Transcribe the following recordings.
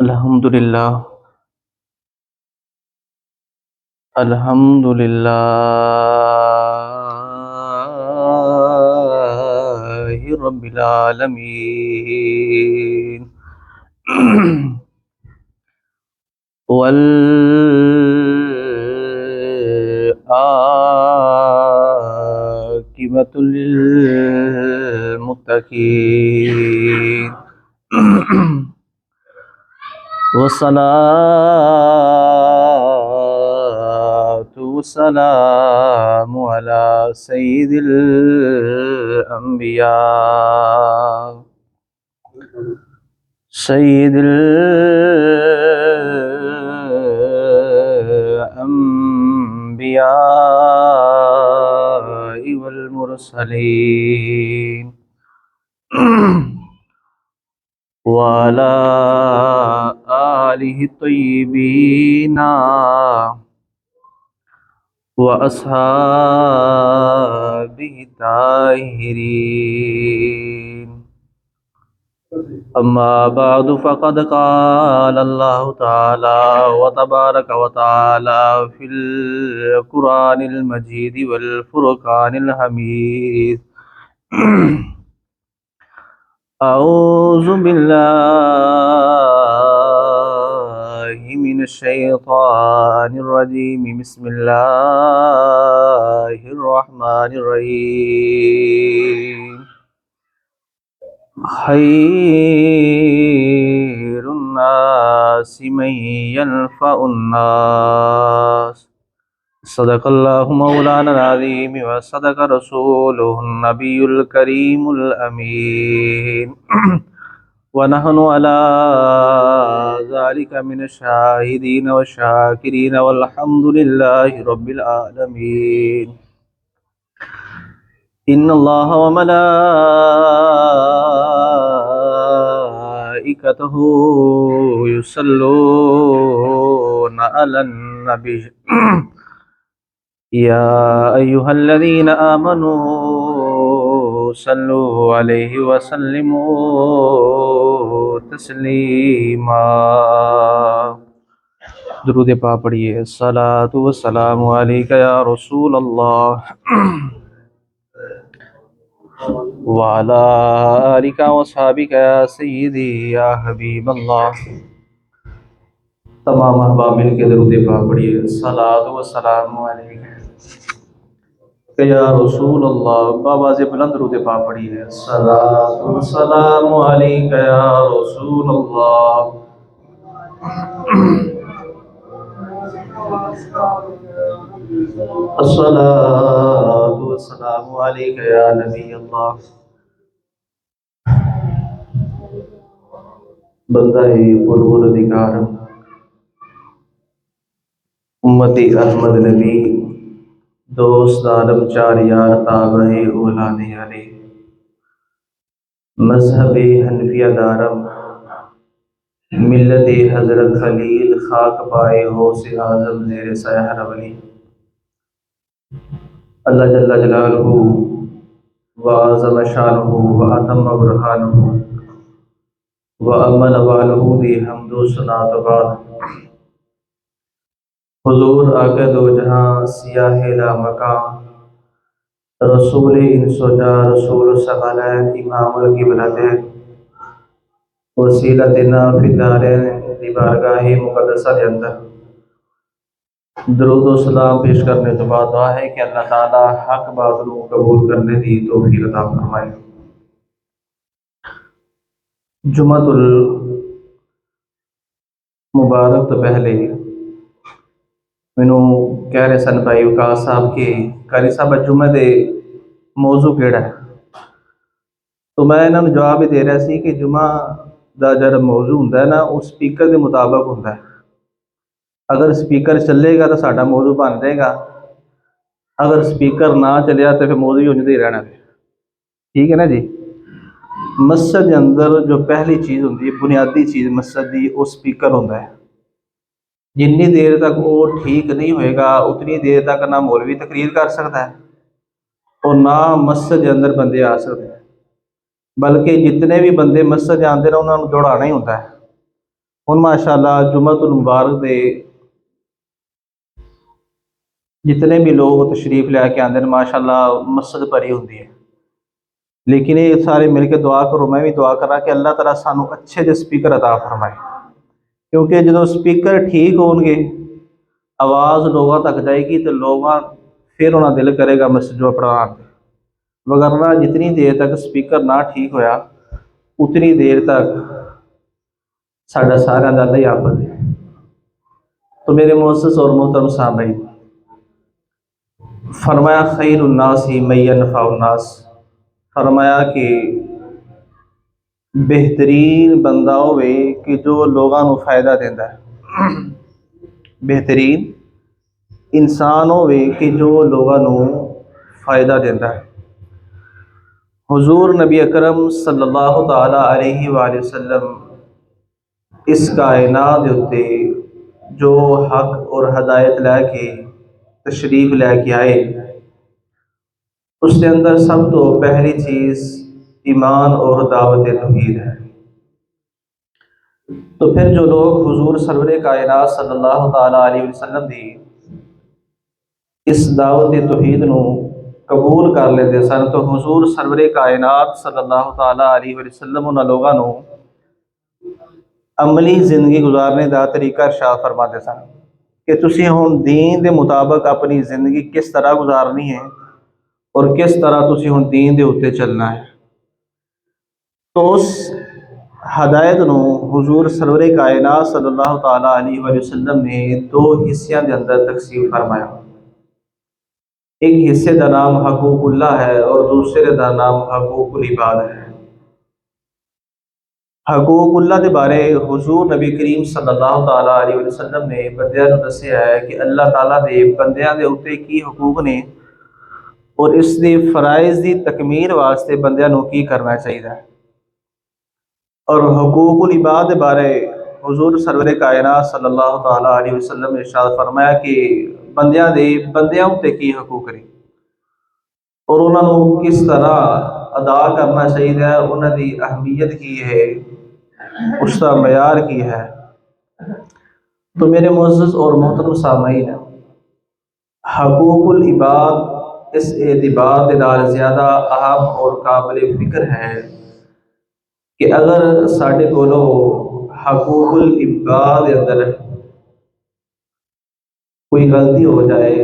الحمد للہ الحمد للہ رب العالمین والعاقبۃ للمتقین والصلاة والسلام على سيد الأنبياء سيد الأنبياء والمرسلين وعلى آله الطيبين وأصحابه الطاهرين أما بعد فقد قال الله تعالى وتبارك وتعالى في القرآن المجيد والفرقان الحميد أعوذ بالله من الشيطان الرجيم بسم الله الرحمن الرحيم خير الناس من ينفع الناس صدق الله مولانا العظيم وصدق رسوله النبي الكريم الأمين ونحن على ذلك من الشاهدين والشاكرين والحمد لله رب العالمين إن الله وملائكته يصلون على النبي يا أيها الذين آمنوا صلوا عليه وسلموا تسلیما درود پاک پڑھیے الصلاۃ والسلام علیک یا رسول اللہ وعلی آلک وصحابک یا سیدی یا حبیب اللہ۔ تمام احباب مل کے درود پاک پڑھیے الصلاۃ والسلام علیک یا رسول اللہ۔ بابا سے بلند درود پاک پڑھیے الصلاۃ والسلام علیک یا رسول اللہ۔ الصلاۃ والسلام علیک یا نبی اللہ۔ بندہ پروردگار امتی احمد نبی دوست عالم چار یار تابع اولاد علی مذہب حنفیہ دارم ملت حضرت خلیل خاک پائے غوث اعظم زیر سایہ ولی اللہ جل جلالہ وعظم شانہ واتم برہانہ وامن والہ دی حمد و ثنا و بعد۔ حضور آقا دو جہاں سیاہ لا مکان رسول انس و جاں رسول ثقلین امام القبلتین وسیلتنا فی الدارین دی بارگاہ مقدسہ کے اندر درود و سلام پیش کرنے کے بعد دعا ہے کہ اللہ تعالی حق باطل کو قبول کرنے دی توفیق عطا فرمائے۔ جمعۃ المبارک تو پہلے مینوں کہہ رہے سن بھائی وقاص صاحب کہ قاری صاحب جمعہ دے موضوع کیڑا ہے، تو میں انہوں نے جواب ہی دے رہا سی کہ جمعہ دا جڑا موضوع ہوندا ہے نا وہ سپیکر دے مطابق ہوندا ہے۔ اگر سپیکر چلے گا تو ساڈا موضوع بن جائے گا، اگر سپیکر نہ چلیا تو پھر موضوع ہی اونجے ہی رہنا۔ ٹھیک ہے نا جی۔ مسجد کے اندر جو پہلی چیز ہوندی ہے بنیادی چیز مسجد دی وہ سپیکر ہوندا ہے۔ جنی دیر تک وہ ٹھیک نہیں ہوئے گا اتنی دیر تک نہ مولوی تقریر کر سکتا ہے اور نہ مسجد کے اندر بندے آ سکتے ہیں، بلکہ جتنے بھی بندے مسجد آتے ہیں انہوں نے دوڑانا ہی ہوتا ہے، ہن ماشاءاللہ جمعۃ المبارک دے جتنے بھی لوگ تشریف لے کے آتے ہیں ماشاءاللہ مسجد بھری ہوتی ہے، لیکن یہ سارے مل کے دعا کرو، میں بھی دعا کرا کہ اللہ تعالیٰ سانو اچھے جے سپیکر عطا فرمائے، کیونکہ جدو سپیکر ٹھیک ہون گے آواز لوگوں تک جائے گی تو لوگ پھر انہوں دل کرے گا مسجد میں پڑھان، وگرنہ جتنی دیر تک سپیکر نہ ٹھیک ہویا اتنی دیر تک ساڈا سارا دا اللہ آفت ہے۔ تو میرے معزز اور محترم سامعین، فرمایا خیر الناس من ینفع الناس، فرمایا کہ بہترین بندہ ہوئے کہ جو لوگوں کو فائدہ دیتا ہے، بہترین انسان ہوئے کہ جو لوگوں کو فائدہ دیتا ہے۔ حضور نبی اکرم صلی اللہ تعالی علیہ وآلہ وسلم اس کائنات دے اتے جو حق اور ہدایت لے کے تشریف لے کے آئے، اس کے اندر سب تو پہلی چیز ایمان اور دعوت توحید ہے۔ تو پھر جو لوگ حضور سرور کائنات صلی اللہ تعالیٰ علیہ وسلم دی اس دعوت توحید نو قبول کر لیتے سن، تو حضور سرور کائنات صلی اللہ تعالیٰ علیہ وسلم انہاں لوگاں نو عملی زندگی گزارنے دا طریقہ ارشاد فرماتے سن کہ تسی ہن دین دے مطابق اپنی زندگی کس طرح گزارنی ہے اور کس طرح تسی ہن دین دے اوتے چلنا ہے۔ تو اس ہدایت نو حضور سرور کائنات صلی اللہ تعالیٰ علیہ وآلہ وسلم نے دو حصیاں دے اندر تقسیم فرمایا، ایک حصے دا نام حقوق اللہ ہے اور دوسرے دا نام حقوق العباد ہے۔ حقوق اللہ دے بارے حضور نبی کریم صلی اللہ تعالیٰ علیہ وسلم نے بندیاں نو دسیا ہے کہ اللہ تعالیٰ دے بندیاں دے اوتے کی حقوق نے اور اس دے فرائض دی تکمیل واسطے بندیاں نو کی کرنا چاہیے۔ اور حقوق العباد دے بارے حضور سرور کائنات صلی اللہ تعالیٰ علیہ وسلم نے ارشاد فرمایا کہ بندیاں اوتے کی حقوق نے اور انہوں نے کس طرح ادا کرنا چاہیے، انہوں دی اہمیت کی ہے، اس کا معیار کی ہے۔ تو میرے معزز اور محترم سامعین، حقوق العباد اس اعتبار دے نال زیادہ اہم اور قابل فکر ہے کہ اگر ساڈے کولوں حقوق العباد دے اندر کوئی غلطی ہو جائے،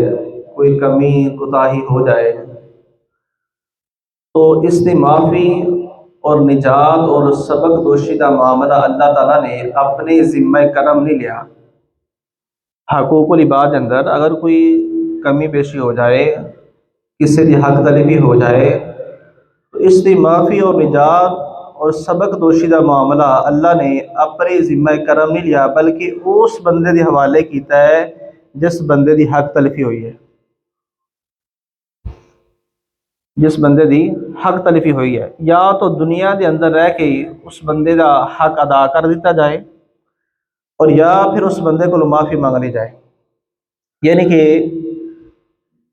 کوئی کمی کوتاہی ہو جائے، تو اس نے معافی اور نجات اور سبق دوشی کا معاملہ اللہ تعالیٰ نے اپنے ذمہ کرم نہیں لیا۔ حقوق العباد کے اندر اگر کوئی کمی بیشی ہو جائے، کسی کی حق تلفی ہو جائے، تو اس کی معافی اور نجات اور سبق دوشی کا معاملہ اللہ نے اپنے ذمہ کرم نہیں لیا، بلکہ اس بندے کے حوالے کیتا ہے جس بندے کی حق تلفی ہوئی ہے، جس بندے دی حق تلفی ہوئی ہے، یا تو دنیا دے اندر رہ کے اس بندے دا حق ادا کر دیتا جائے اور یا پھر اس بندے کو معافی مانگ لی جائے۔ یعنی کہ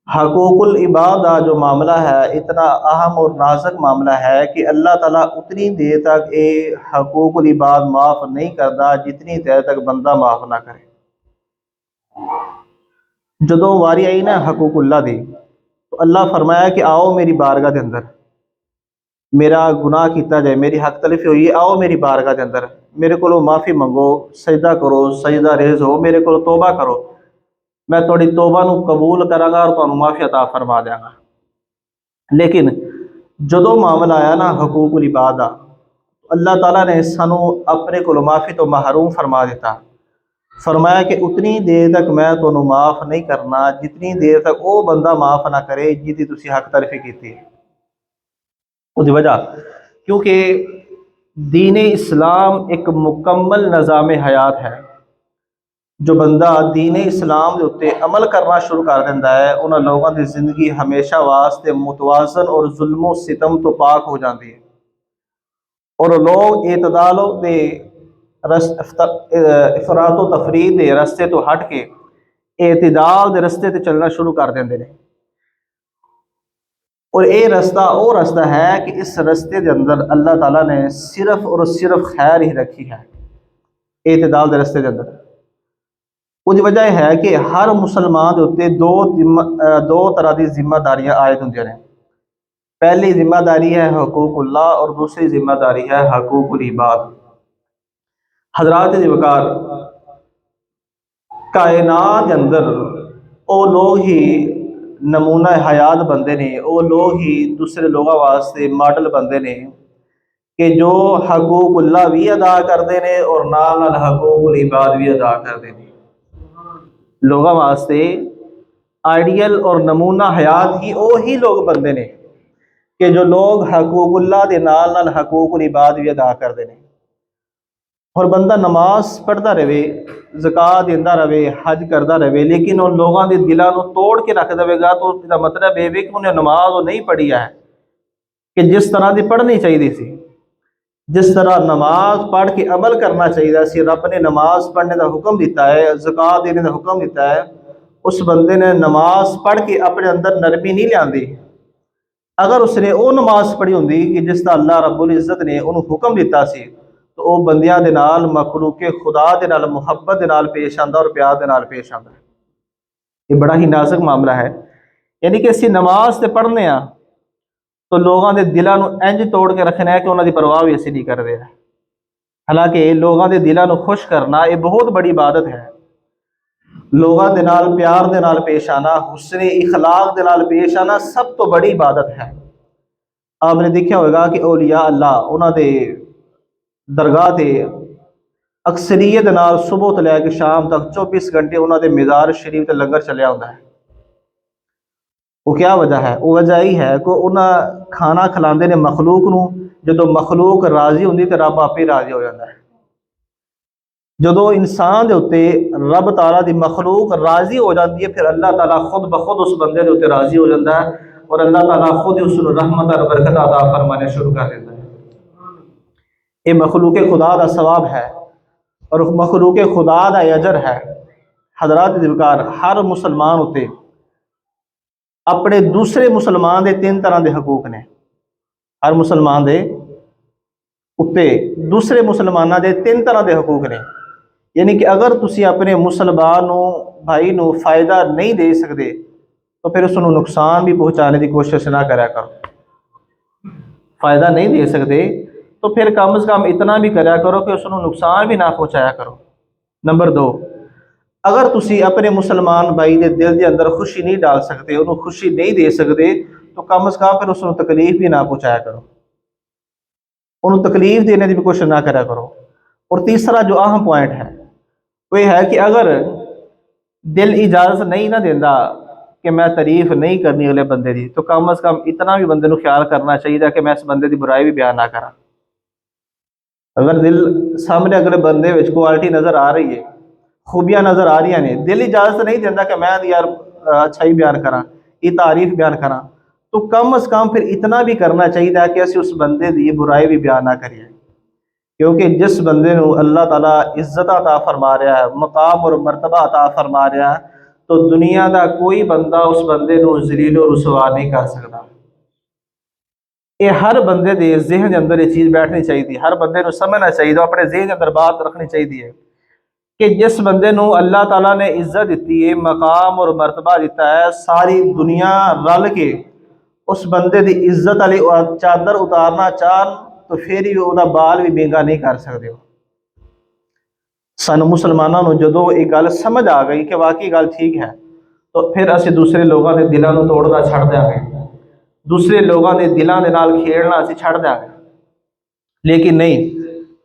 حقوق العباد کا جو معاملہ ہے اتنا اہم اور نازک معاملہ ہے کہ اللہ تعالیٰ اتنی دیر تک یہ حقوق العباد معاف نہیں کرتا جتنی دیر تک بندہ معاف نہ کرے۔ جدوں واری آئی نا حقوق اللہ دی، تو اللہ فرمایا کہ آؤ میری بارگاہ دے اندر، میرا گناہ کیتا جائے، میری حق تلفی ہوئی ہے، آؤ میری بارگاہ دے اندر، میرے کو معافی منگو، سجدہ کرو، سجدہ ریز ہو، میرے کو توبہ کرو، میں تھوڑی توبہ نو قبول کراں گا اور تانوں معافی عطا فرما دیاں گا۔ لیکن جدوں معاملہ آیا نا حقوق العباد دا، اللہ تعالیٰ نے سانو اپنے کو معافی تو محروم فرما دیتا، فرمایا کہ اتنی دیر تک میں تانوں معاف نہیں کرنا جتنی دیر تک وہ بندہ معاف نہ کرے جیدی تسی حق تلفی کیتی ہے۔ اس دی وجہ کیونکہ دین اسلام ایک مکمل نظام حیات ہے۔ جو بندہ دین اسلام دے اتے عمل کرنا شروع کر دیتا ہے، انہاں لوگوں کی زندگی ہمیشہ واسطے متوازن اور ظلم و ستم تو پاک ہو جاتی ہے، اور لوگ اعتدال دے افراط و تفریط دے رستے تو ہٹ کے اعتدال دے رستے تے چلنا شروع کر دیندے نے۔ اور یہ رستہ وہ رستہ ہے کہ اس رستے دے اندر اللہ تعالیٰ نے صرف اور صرف خیر ہی رکھی ہے۔ اعتدال دے رستے دے اندر۔ وہ وجہ یہ ہے کہ ہر مسلمان دے اتنے دو طرح کی ذمہ داریاں عائد ہوندیاں نے۔ پہلی ذمہ داری ہے حقوق اللہ اور دوسری ذمہ داری ہے حقوق العباد۔ حضرات وقار، کائنات کے اندر وہ لوگ ہی نمونہ حیات بندے نے، وہ لوگ ہی دوسرے لوگوں واسطے ماڈل بندے نے کہ جو حقوق اللہ بھی ادا کرتے ہیں اور نال حقوق العباد بھی ادا کرتے ہیں۔ لوگوں واسطے آئیڈیل اور نمونہ حیات ہی وہی لوگ بندے نے کہ جو لوگ حقوق اللہ دے نال حقوق العباد بھی ادا کرتے ہیں۔ اور بندہ نماز پڑھتا رہے، زکوٰۃ دینا رہے، حج کرتا رہے، لیکن ان لوگوں کے دلوں کو توڑ کے رکھ دے گا تو اس کا مطلب یہ کہ انہیں نماز وہ نہیں پڑھی ہے کہ جس طرح کی پڑھنی چاہیے سی، جس طرح نماز پڑھ کے عمل کرنا چاہیے سی۔ رب نے نماز پڑھنے کا حکم دیتا ہے، زکوٰۃ دینے کا حکم دیتا ہے، اس بندے نے نماز پڑھ کے اپنے اندر نرمی نہیں لیاندی۔ اگر اس نے وہ نماز پڑھی ہوندی کہ جس کا اللہ رب العزت نے انہوں حکم دیتا سی تو وہ بندیاں دے نال مخلوق خدا دے نال محبت دے نال پیش آندا اور پیار دے نال پیش آندا ہے۔ یہ بڑا ہی نازک معاملہ ہے، یعنی کہ اسی نماز تے پڑھنے ہاں تو لوگوں دے دلاں نو انج توڑ کے رکھنا ہے کہ انہاں دی پرواہ بھی اسی نہیں کر رہے۔ حالانکہ لوگوں دے دلاں نو خوش کرنا یہ بہت بڑی عبادت ہے۔ لوگوں دے نال پیار دے نال پیش آنا، حسن اخلاق دے نال پیش آنا سب تو بڑی عبادت ہے۔ آپ نے دیکھا ہوگا کہ اولیاء اللہ انہاں دے درگاہ تے اکثریت نال صبح تو لے کے شام تک 24 گھنٹے انہاں دے مزار شریف تے لنگر چلیا ہوندا ہے۔ وہ کیا وجہ ہے؟ وہ وجہ یہ ہے کہ انہاں کھانا کھلاندے نے مخلوق نو، جدو مخلوق راضی ہوندی تے رب آپ ہی راضی ہو جاتا ہے۔ جدو انسان دے اتے رب تعالیٰ دی مخلوق راضی ہو جاتی ہے، پھر اللہ تعالیٰ خود بخود اس بندے دے اتے راضی ہو جاتا ہے اور اللہ تعالیٰ خود اس کو رحمت اور برکت عطا فرمانے شروع کر دیتا ہے۔ یہ مخلوق خدا دا ثواب ہے اور مخلوق خدا دا اجر ہے۔ حضرات دیوکار، ہر مسلمان اتے اپنے دوسرے مسلمان دے 3 طرح دے حقوق نے۔ ہر مسلمان دے اتے دوسرے مسلمانوں دے 3 طرح دے حقوق نے، یعنی کہ اگر تسی اپنے مسلمان بھائی نو فائدہ نہیں دے سکتے تو پھر اس نو نقصان بھی پہنچانے کی کوشش نہ کریا کرو۔ فائدہ نہیں دے سکتے تو پھر کم از کم اتنا بھی کریا کرو کہ اس نو نقصان بھی نہ پہنچایا کرو۔ نمبر 2، اگر تسی اپنے مسلمان بھائی دے دل دے اندر خوشی نہیں ڈال سکتے، انہوں خوشی نہیں دے سکتے تو کم از کم پھر اس نو تکلیف بھی نہ پہنچایا کرو، انہوں تکلیف دینے کی بھی کوشش نہ کریا کرو۔ اور تیسرا جو اہم پوائنٹ ہے وہ یہ ہے کہ اگر دل اجازت نہیں نہ دینا کہ میں تعریف نہیں کرنی اگلے بندے دی، تو کم از کم اتنا بھی بندے نو خیال کرنا چاہیے کہ میں اس بندے دی برائی بھی بیان نہ کرا۔ اگر دل سامنے اگلے بندے وچ کوالٹی نظر آ رہی ہے، خوبیاں نظر آ رہی ہیں، دل اجازت نہیں دینا کہ میں یار اچھائی بیان کراں، یہ تعریف بیان کراں، تو کم از کم پھر اتنا بھی کرنا چاہیے کہ اسی اس بندے دی برائی بھی بیان نہ کریے۔ کیونکہ جس بندے نو اللہ تعالیٰ عزت عطا فرما رہا ہے، مقام اور مرتبہ عطا فرما رہا ہے، تو دنیا دا کوئی بندہ اس بندے نو ذلیل و رسوا نہیں کر سکتا۔ یہ ہر بندے دے ذہن کے اندر یہ چیز بیٹھنی چاہیے، ہر بندے نو سمجھنا چاہیے، اپنے ذہن کے اندر بات رکھنی چاہیے کہ جس بندے نو اللہ تعالیٰ نے عزت دیتی ہے، مقام اور مرتبہ دیتا ہے، ساری دنیا رل کے اس بندے دی عزت والی چادر اتارنا چاہن تو پھر بھی وہ بال بھی بینگا نہیں کر سکتے ہو۔ سانو مسلمانوں نو جدو یہ گل سمجھ آ گئی کہ واقعی گل ٹھیک ہے تو پھر اسی دوسرے لوگوں کے دلوں کو توڑنا چھڑ دیں گے، دوسرے لوگوں کے دلوں کے نال کھیڑنا اسی چھڑ دیں گے۔ لیکن نہیں،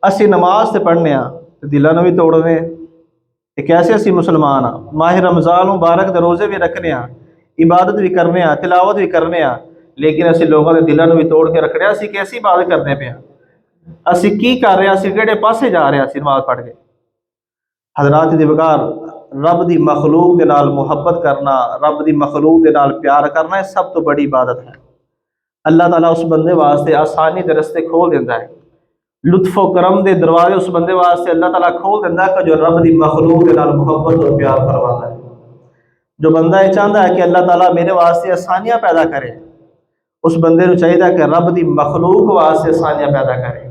اسی نماز سے پڑھنے ہاں تو دلوں کو بھی توڑنے ہیں۔ کہ کیسے اسی مسلمان ہاں، ماہ رمضان مبارک دے روزے بھی رکھنے ہاں، عبادت بھی کرنے ہاں، تلاوت بھی کرنے ہاں، لیکن اسی لوگوں کے دلوں بھی توڑ کے رکھنے ہاں۔ اسی کیسی عبادت کرنے پہ ہاں، اسی کی کر رہے ہیں، اسی کہڑے پاسے جا رہے ہیں اسی نماز پڑھ کے؟ حضرات دی بکار، رب دی مخلوق دے نال محبت کرنا، رب دی مخلوق دے نال پیار کرنا، یہ سب تو بڑی عبادت ہے۔ اللہ تعالیٰ اس بندے واسطے آسانی دے رستے کھول دیتا ہے، لطف و کرم دے دروازے اس بندے واسطے اللہ تعالیٰ کھول دیتا ہے کہ جو رب دی مخلوق دے نال محبت اور پیار فرماتا ہے۔ جو بندہ یہ چاہتا ہے کہ اللہ تعالیٰ میرے واسطے آسانیاں پیدا کرے، اس بندے کو چاہیے کہ رب دی مخلوق واسطے آسانیاں پیدا کرے۔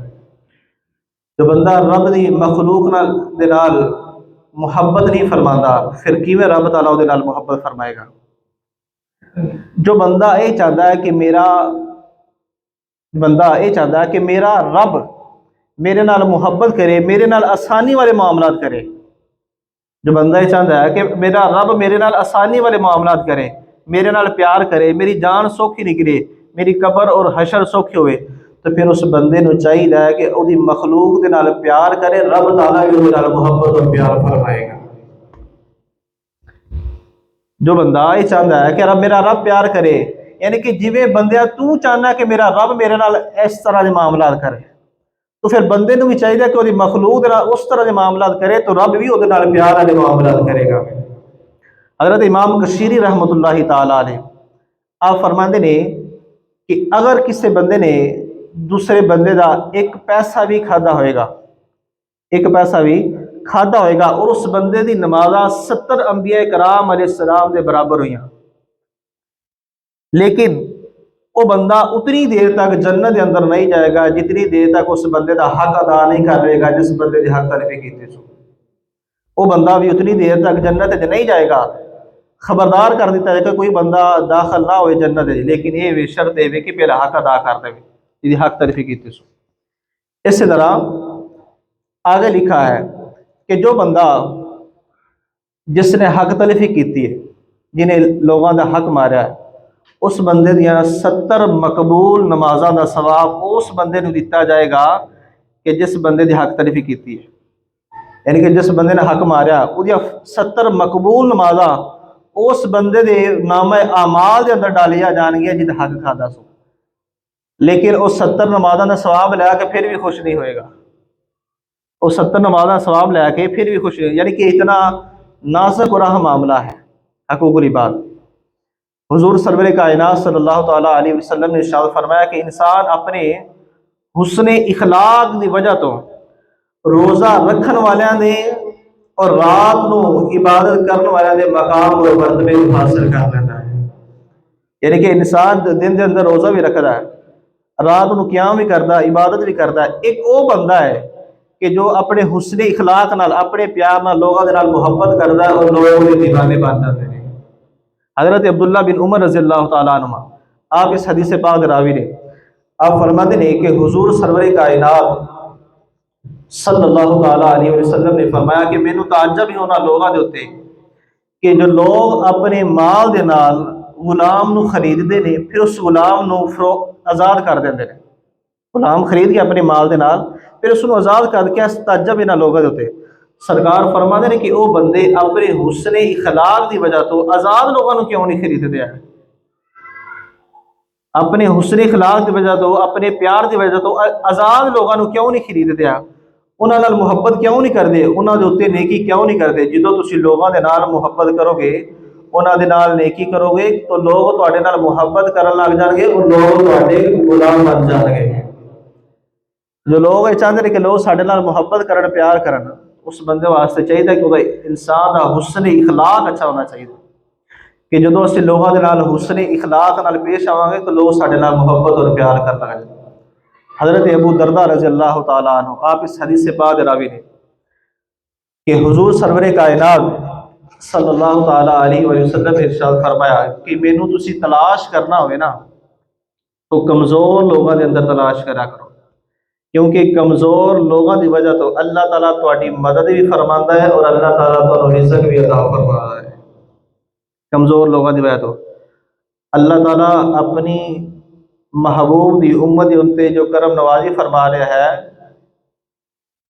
جو بندہ رب دی مخلوق دے نال محبت نہیں فرماندا، پھر کیویں رب تعالیٰ دے نال محبت فرمائے گا؟ جو بندہ یہ چاہتا ہے کہ میرا رب میرے نال محبت کرے، میرے نال آسانی والے معاملات کرے، جو بندہ یہ چاہتا ہے کہ میرا رب میرے نال آسانی والے معاملات کرے، میرے نال پیار کرے، میری جان سوکھی نکلے، میری قبر اور حشر سوکھے ہوئے، تو پھر اس بندے نو چاہیے کہ وہ مخلوق دے نال پیار کرے، رب تعالیٰ بھی نال محبت اور پیار فرمائے گا۔ جو بندہ یہ چاہتا ہے کہ میرا رب پیار کرے، یعنی کہ جویں بندیا تو چاہنا کہ میرا رب میرے نال اس طرح کے معاملات کرے، تو پھر بندے نو بھی چاہیے کہ وہ مخلوق اس طرح کے معاملات کرے تو رب بھی وہ پیار والے معاملات کرے گا۔ حضرت امام کشیری رحمۃ اللہ تعالیٰ علیہ آپ فرماندے نے کہ اگر کسی بندے نے دوسرے بندے دا ایک پیسہ بھی کھادا ہوئے گا، اور اس بندے دی نمازاں 70 انبیاء کرام علیہ السلام دے برابر ہوئیاں، لیکن وہ بندہ اتنی دیر تک جنت دے اندر نہیں جائے گا جتنی دیر تک اس بندے دا حق ادا نہیں کر لے گا جس بندے دی حق تلفی کیتے سو۔ وہ بندہ بھی اتنی دیر تک جنت دے نہیں جائے گا، خبردار کر دیتا ہے کہ کوئی بندہ داخل نہ ہوئے جنت دے، لیکن یہ بھی شرط ہے کہ پہلے حق ادا کر دے جی حق تلفی کیتے سو۔ اسی طرح آگے لکھا ہے کہ جو بندہ جس نے حق تلفی کیتی ہے، جنہیں لوگوں دا حق مارا ہے، اس بندے دیا 70 مقبول نمازاں دا ثواب اس بندے نو دیتا جائے گا کہ جس بندے دی حق تلفی کیتی ہے، یعنی کہ جس بندے نے حق ماریا وہ 70 مقبول نمازاں اس بندے دے نامہ اعمال دے اندر ڈالیا جان گیا جن حق کھادا سو، لیکن وہ 70 نمازاں دا ثواب لے کے پھر بھی خوش نہیں ہوئے گا، وہ 70 نمازاں ثواب لے کے پھر بھی خوش نہیں، یعنی کہ اتنا نازک و رحم معاملہ ہے حقوق العباد۔ حضور سرور کائنات صلی اللہ تعالیٰ علیہ وسلم نے ارشاد فرمایا کہ انسان اپنے حسن اخلاق دی وجہ تو روزہ رکھن والیاں دے اور رات نو عبادت کرنے والیاں دے مقام اور مرتبے حاصل کر لیتا ہے، یعنی کہ انسان دن دے اندر روزہ بھی رکھتا ہے، رات نو قیام بھی کرتا ہے، عبادت بھی کرتا ہے۔ ایک وہ بندہ ہے کہ جو اپنے حسن اخلاق نال اپنے پیار نال لوگوں دے نال محبت کرتا ہے اور لوگوں کے دیوانے بن جاتے ہیں۔ حضرت عبداللہ بن عمر رضی اللہ تعالیٰ عنہ آپ اس حدیث پاک راوی نے آپ فرماتے ہیں کہ حضور سرور کائنات صلی اللہ تعالیٰ علیہ وسلم نے فرمایا کہ مینوں تعجب ہی ہونا لوگاں دے ہوتے کہ جو لوگ اپنے مال دے نال غلام نو خرید دے نے، پھر اس غلام نو آزاد کر دیندے نے، غلام خرید کے اپنے مال دے نال پھر اس نو آزاد کر کے تعجب انہاں لوگاں دے ہوتے۔ سرکار فرماتے ہیں کہ وہ بندے اپنے حسن اخلاق دی وجہ تو آزاد لوگوں کو کیوں نہیں خرید دیا، اپنے حسن اخلاق دی وجہ تو اپنے پیار دی وجہ تو آزاد لوگوں کو کیوں نہیں خرید دیا، انہاں نال محبت کیوں نہیں کردے، انہاں دے اوتے نیکی کیوں نہیں کردے؟ جدوں تسی لوگوں دے نال محبت کرو گے، انہاں دے نال نیکی کرو گے تو لوگ تواڈے نال محبت کرن لگ جان گے اور لوگ تواڈے غلام بن جان گے۔ جو لوگ یہ چاہتے ہیں کہ لوگ ساڈے نال محبت کرن پیار کرن، اس بندے واسطے چاہیے کہ وہ انسان کا حسن اخلاق اچھا ہونا چاہیے کہ جدو اسی لوگوں کے نال حسن اخلاق نال پیش آواں گے تو لوگ ساڈے نال محبت اور پیار کرنا لگے۔ حضرت ابو درداء رضی اللہ تعالیٰ عنہ آپ اس حدیث سے بعد راوی نے کہ حضور سرور کائنات صلی اللہ تعالیٰ علیہ وسلم نے ارشاد فرمایا کہ مینوں تسی تلاش کرنا ہوئے نا تو کمزور لوگوں کے اندر تلاش کرا کرو، کیونکہ کمزور لوگوں کی وجہ تو اللہ تعالیٰ تہاڈی مدد بھی فرماندا ہے اور اللہ تعالیٰ تہانوں رزق بھی عطا فرماندا ہے۔ کمزور لوگوں کی وجہ تو اللہ تعالیٰ اپنی محبوب دی امت انتے جو کرم نوازی فرما رہا ہے،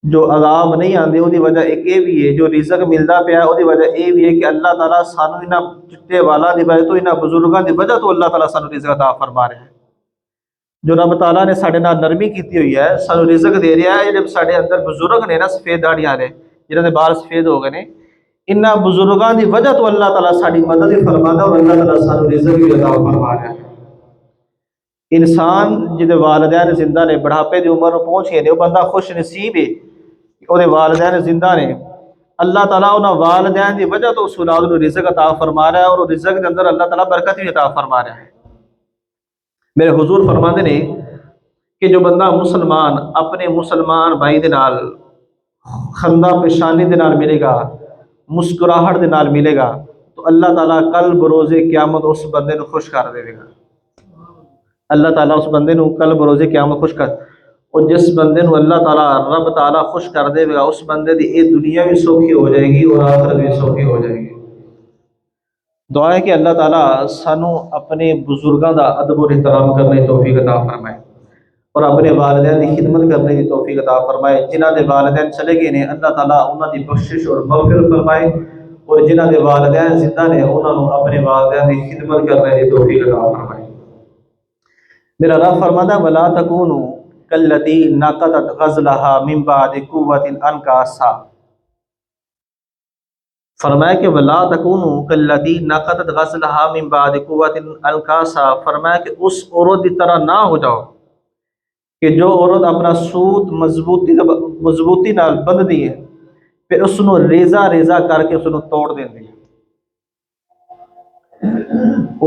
جو عذاب نہیں آندے وہ وجہ ایک یہ بھی ہے، جو رزق ملتا پیا وہ وجہ یہ بھی ہے کہ اللہ تعالیٰ سانو انہاں چٹے والا دی وجہ تو انہاں بزرگاں دی وجہ تو اللہ تعالیٰ سانو رزق عطا فرما رہا ہے۔ جو رب تعالیٰ نے ساڈے نال نرمی کیتی ہوئی ہے، سانو رزق دے رہا ہے، جب ساڈے اندر بزرگ نے نا سفید داڑھی والے جنہاں دے بال سفید ہو گئے نے، انہاں بزرگاں دی وجہ تو اللہ تعالیٰ ساڈی مدد بھی فرماندا اور اللہ تعالیٰ سانو رزق بھی عطا فرما رہا ہے۔ انسان جدے والدین زندہ نے، بڑھاپے دی عمر پہنچ گئے نے، وہ بندہ خوش نصیب ہے کہ وہ والدین زندہ نے، اللہ تعالیٰ انہاں والدین دی وجہ تو اس اولاد کو رزق عطا فرما رہا ہے اور رزق کے اندر اللہ تعالیٰ برکت بھی عطا فرما رہا ہے۔ میرے حضور فرماندے نے کہ جو بندہ مسلمان اپنے مسلمان بھائی دے نال خندہ پیشانی دے نال ملے گا، مسکراہٹ دے نال ملے گا، تو اللہ تعالیٰ کل بروز قیامت اس بندے نو خوش کر دے گا۔ اللہ تعالیٰ اس بندے نو کل بروز قیامت خوش کر، اور جس بندے نو اللہ تعالیٰ رب تعالیٰ خوش کر دے گا، اس بندے دی یہ دنیا بھی سوکھی ہو جائے گی اور آخرت بھی سوکھی ہو جائے گی۔ دعا ہے کہ اللہ تعالیٰ سانو اپنے بزرگاں دا ادب و احترام کرنے کی توفیق عطا فرمائے، اور اپنے والدین کی خدمت کرنے کی توفیق عطا فرمائے۔ جنہ دے والدین چلے گئے نے اللہ تعالیٰ انہاں دی بخشش اور مغفرت فرمائے، اور جنہ دے والدین زندہ نے انہاں نو اپنے والدین کی خدمت کرنے کی توفیق عطا فرمائے۔ میرا رب فرماتا ہے وَلَا تَكُونُوا كَالَّتِي نَقَضَتْ غَزْلَهَا مِن بَعْدِ قُوَّةٍ أَنْكَاثًا، فرمایا کہ وَلَا تَكُونُوا كَالَّتِي نَقَضَتْ غَزْلَهَا مِن بَعْدِ قُوَّةٍ أَنْكَاثًا، فرمایا کہ اس عورت کی طرح نہ ہو جاؤ کہ جو عورت اپنا سوت مضبوطی نال بندھ دی ہے پھر اس نو ریزہ ریزہ کر کے اس نو توڑ دیندی ہے۔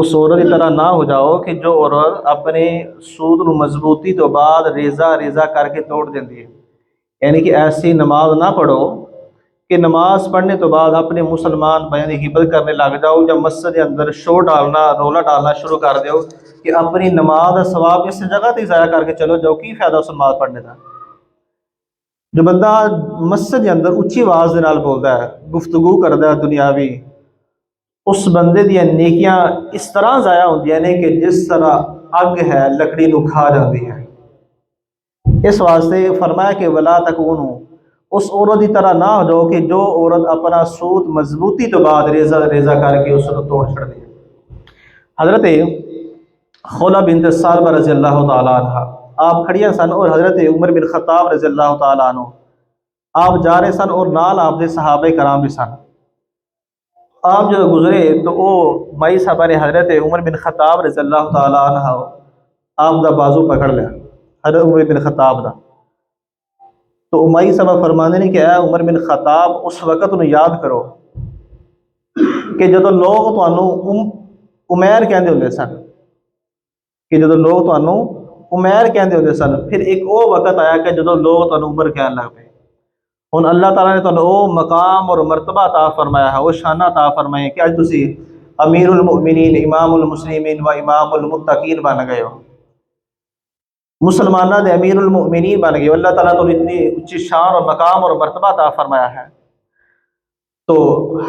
اس عورت کی طرح نہ ہو جاؤ کہ جو عورت اپنے سود نو مضبوطی تو بعد ریزہ ریزہ کر کے توڑ دیندی ہے، یعنی کہ ایسی نماز نہ پڑھو کہ نماز پڑھنے تو بعد اپنے مسلمان بھائیوں کی غیبت کرنے لگ جاؤ، یا مسجد کے اندر شور ڈالنا رولا ڈالنا شروع کر دیو کہ اپنی نماز کا ثواب اس جگہ تے ضائع کر کے چلو جاؤ، کی فائدہ اس نماز پڑھنے کا۔ جو بندہ مسجد کے اندر اچھی آواز دے نال بولتا ہے، گفتگو کرتا ہے دنیاوی، اس بندے دیا نیکیاں اس طرح ضائع ہوندیاں نے کہ جس طرح اگ ہے لکڑی نو کھا جاتی ہے۔ اس واسطے فرمایا کہ ولا تکونوا، اس عورت کی طرح نہ ہو جاؤ کہ جو عورت اپنا سوت مضبوطی تو بعد ریزہ ریزہ کر کے اس کو توڑ چھڑ دے۔ حضرت خولہ بنت ثعلبہ رضی اللہ تعالیٰ عنہ آپ کھڑیاں سن، اور حضرت عمر بن خطاب رضی اللہ تعالیٰ عنہ آپ جا رہے سن، اور نال آپ دے صحابہ کرام بھی سن۔ آپ جو گزرے تو وہ مائی صاحبہ نے حضرت عمر بن خطاب رضی اللہ تعالیٰ عنہ آپ دا بازو پکڑ لیا، حضرت عمر بن خطاب دا۔ تو مائی صاحبہ فرمانے نے کہ اے عمر بن خطاب اس وقت انہوں یاد کرو کہ جدو لوگ تانوں عمیر کہندے ہوندے سن، کہ جدو لوگ تانوں عمیر کہندے ہوندے سن، پھر ایک وہ وقت آیا کہ جدو لوگ تانوں عمر کہن لگ پے۔ ہن اللہ تعالیٰ نے تانوں وہ مقام اور مرتبہ عطا فرمایا ہے، وہ شانہ عطا فرمائی ہے کہ اج تسی امیر المؤمنین، امام المسلمین و امام المتقین بن گئے ہو، مسلمانہ دے امیر المؤمنین بن گئے ہو۔ اللہ تعالیٰ تو اتنی اچھی شان اور مقام اور مرتبہ عطا فرمایا ہے۔ تو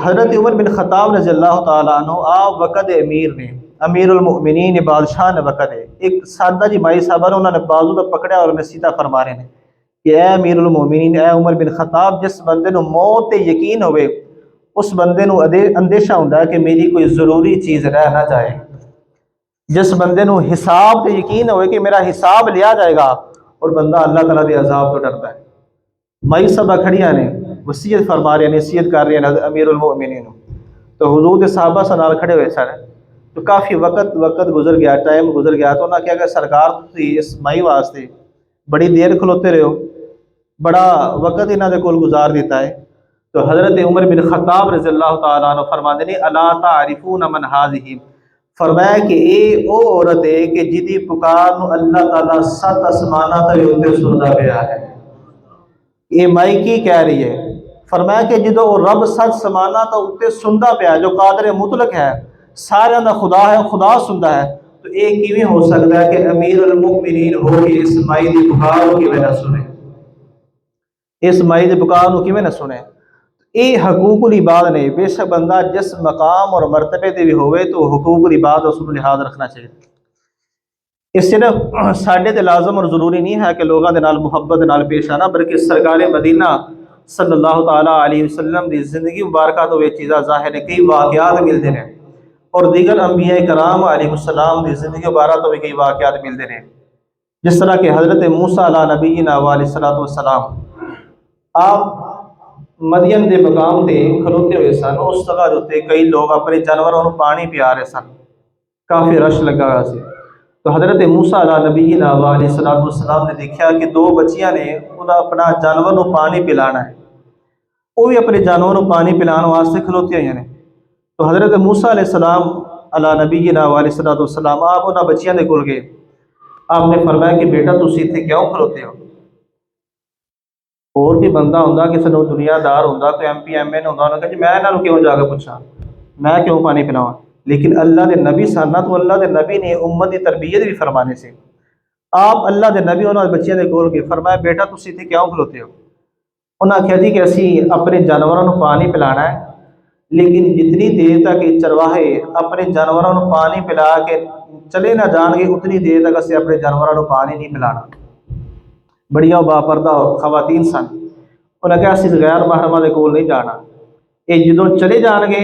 حضرت عمر بن خطاب رضی اللہ تعالیٰ عنہ آپ وقت امیر نے، امیر المؤمنین بادشاہ نے وقت ہے، ایک سادہ جی مائی صاحبہ نے انہوں نے بازو کا پکڑیا اور میں سیدھا فرما رہے ہیں کہ اے امیر المؤمنین، اے عمر بن خطاب، جس بندے نو موت تے یقین ہوئے اس بندے نو اندیشہ ہوندا ہے کہ میری کوئی ضروری چیز رہ نہ جائے۔ جس بندے نو حساب تے یقین ہوئے کہ میرا حساب لیا جائے گا، اور بندہ اللہ تعالیٰ دے عذاب تو ڈرتا ہے۔ مائی صاحبہ کھڑیاں نے وصیت فرما رہے ہیں، نصیحت کر رہے ہیں امیر المؤمنین، تو حضور دے صحابہ سے نال کھڑے ہوئے سن، تو کافی وقت گزر گیا، ٹائم گزر گیا، تو انہاں کہا کہ سرکار تسی اس مائی واسطے بڑی دیر کھلوتے رہے ہو، بڑا وقت انہاں دے کول گزار دیتا ہے۔ تو حضرت عمر بن خطاب رضی اللہ تعالیٰ عنہ فرماتے ہیں الا تعرفون من هذه، فرمایا کہ اے او عورت ہے کہ جدی پکار نو اللہ تعالیٰ 7 آسماناں تے اوتے سندا پیا ہے۔ یہ مائی کی کہہ رہی ہے؟ فرمایا کہ جدو رب 7 آسماناں تے اوتے سندا پیا جو قادر مطلق ہے، سارے دا خدا ہے، خدا سندا ہے، تو یہ کیویں ہو سکتا ہے کہ امیر المؤمنین ہو کے اس مائی دی پکار کو کیویں نہ سنے، اس مائی دی پکار کو کیویں نہ سنے؟ یہ حقوق العباد نے، بے شک بندہ جس مقام اور مرتبے تے بھی ہوئے تو حقوق العباد اس کو لحاظ رکھنا چاہیے۔ اس صرف ساڈے تے لازم اور ضروری نہیں ہے کہ لوگاں دے نال محبت دے نال پیش آنا، بلکہ سرکار مدینہ صلی اللہ تعالیٰ علیہ وسلم دی زندگی مبارکہ تو یہ چیزاں ظاہر ہے، کئی واقعات ملتے ہیں، اور دیگر انبیاء کرام علیہ السلام دی زندگی مبارکہ تو بھی کئی واقعات ملتے ہیں، جس طرح کہ حضرت موسیٰ علیہ نبینا علیہ السلام آپ مدین دے مقام تے کھلوتے ہوئے سن، اس جگہ تے کئی لوگ اپنے جانوروں کو پانی پیا رہے سن، کافی رش لگا ہوا سی۔ تو حضرت موسیٰ علیہ نبینا علیہ السلام نے دیکھا کہ 2 بچیاں نے انہاں اپنا جانور کو پانی پلانا ہے، وہ بھی اپنے جانور کو پانی پلانے واسطے کھلوتی ہوئی ہیں۔ تو حضرت موسیٰ علیہ السلام علیہ نبینا علیہ السلام آپ انہاں بچیاں دے کول گئے، آپ نے فرمایا کہ بیٹا تسی اتنے کیوں کھلوتے ہو؟ اور بھی بندہ ہوتا کسی نے دنیا دار ہوتا کوئی ایم پی ایم اے ہوتا، انہوں نے کہا جی میں یہاں کیوں جا کے پوچھا، میں کیوں پانی پلاواں؟ لیکن اللہ دے نبی سن تو اللہ دے نبی نے امت کی تربیت بھی فرمانے سے، آپ اللہ دے نبی انہوں نے بچیاں دے کول گئے، فرمایا بیٹا تسی اتنے کیوں کھلوتے ہو؟ انہوں نے آخیا جی کہ اسی اپنے جانوروں کو پانی پلانا ہے، لیکن جتنی دیر تک یہ چرواہے اپنے جانوروں کو پانی پلا کے چلے نہ جان گے اتنی دیر تک اسی اپنے جانوروں کو پانی نہیں پلانا۔ بڑیاں باپردہ خواتین سن، انہیں کہا اسی غیر محرمہ دے کول نہیں جانا، یہ جدوں چلے جان گے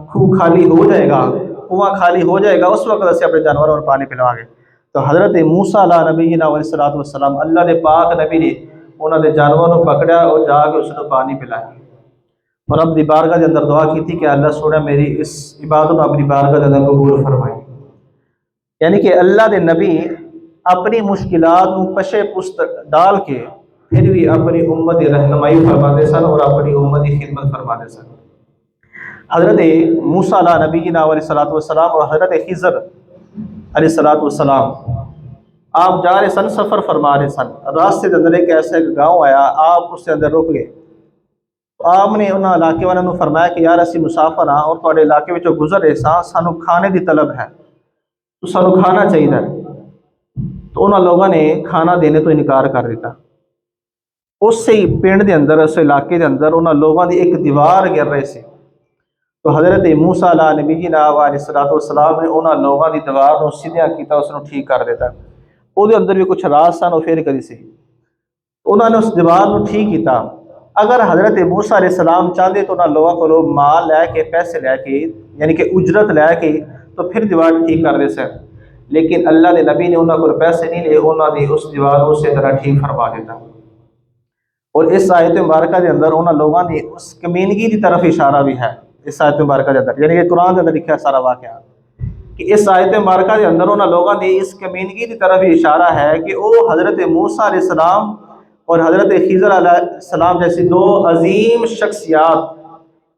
خوہ خالی ہو جائے گا، کنواں خالی ہو جائے گا، اس وقت اسی اپنے جانوروں کو پانی پلوا گے۔ تو حضرت موسیٰ علیہ نبینا علیہ الصلوۃ والسلام اللہ دے پاک نبی نے انہوں نے جانوروں کو پکڑا اور جا کے اس کو پانی پلایا، اور رب دی بارگاہ کے اندر دعا کی تھی کہ اللہ سونا میری اس عبادت کو اپنی بارگاہ کے اندر قبول فرمائے۔ یعنی کہ اللہ دے نبی اپنی مشکلات کو پشے پست ڈال کے پھر بھی اپنی امت کی رہنمائی فرماتے سن اور اپنی امت کی خدمت فرماتے سن۔ حضرت موسیٰ علیہ نبینا علیہ الصلوۃ والسلام اور حضرت خضر علیہ الصلوۃ والسلام آپ جا رہے سن، سفر فرما رہے سن، راستے کے اندر ایک ایسا گاؤں آیا، آپ اس کے اندر رک گئے۔ آپ نے انہوں علاقے والوں نے فرمایا کہ یار اسی مسافر ہاں اور تھوڑے علاقے میں گزر رہے ساں، سانو کھانے دی طلب ہے، تو سانو کھانا چاہیے۔ تو انہوں لوگوں نے کھانا دینے تو انکار کر دیتا۔ اس سے ہی پنڈ دے اندر، اس علاقے دے اندر انہوں لوگوں دی ایک دیوار گر رہے سے، تو حضرت موسیٰ علیہ نبینا علیہ الصلوۃ والسلام نے انہوں لوگوں دی دیوار کو سیدھا کیتا، اس کو ٹھیک کر دیتا۔ وہ دے اندر بھی کچھ راز سن، وہ پھر کری سی انہوں نے اس دیوار کو ٹھیک کیتا۔ اگر حضرت موسیٰ علیہ السلام چاہتے تو انہوں لوگوں کو مال لے کے پیسے لے کے یعنی کہ اجرت لے کے تو پھر دیوار ٹھیک کر دے سن، لیکن اللہ کے نبی نے انہوں کو پیسے نہیں لے، انہوں نے اس دیوار کو اسی طرح ٹھیک فرما دیتا۔ اور اس آیت مبارکہ کے اندر انہوں لوگوں نے اس کمینگی کی طرف اشارہ بھی ہے، اس آیت مبارکہ کے اندر، یعنی کہ قرآن کے اندر لکھا ہے سارا واقعہ کہ اس آیت مبارکہ کے اندر انہوں لوگوں نے اس کمینگی کی طرف اشارہ ہے کہ وہ حضرت موسیٰ علیہ السلام اور حضرت خضر علیہ السلام جیسی دو عظیم شخصیات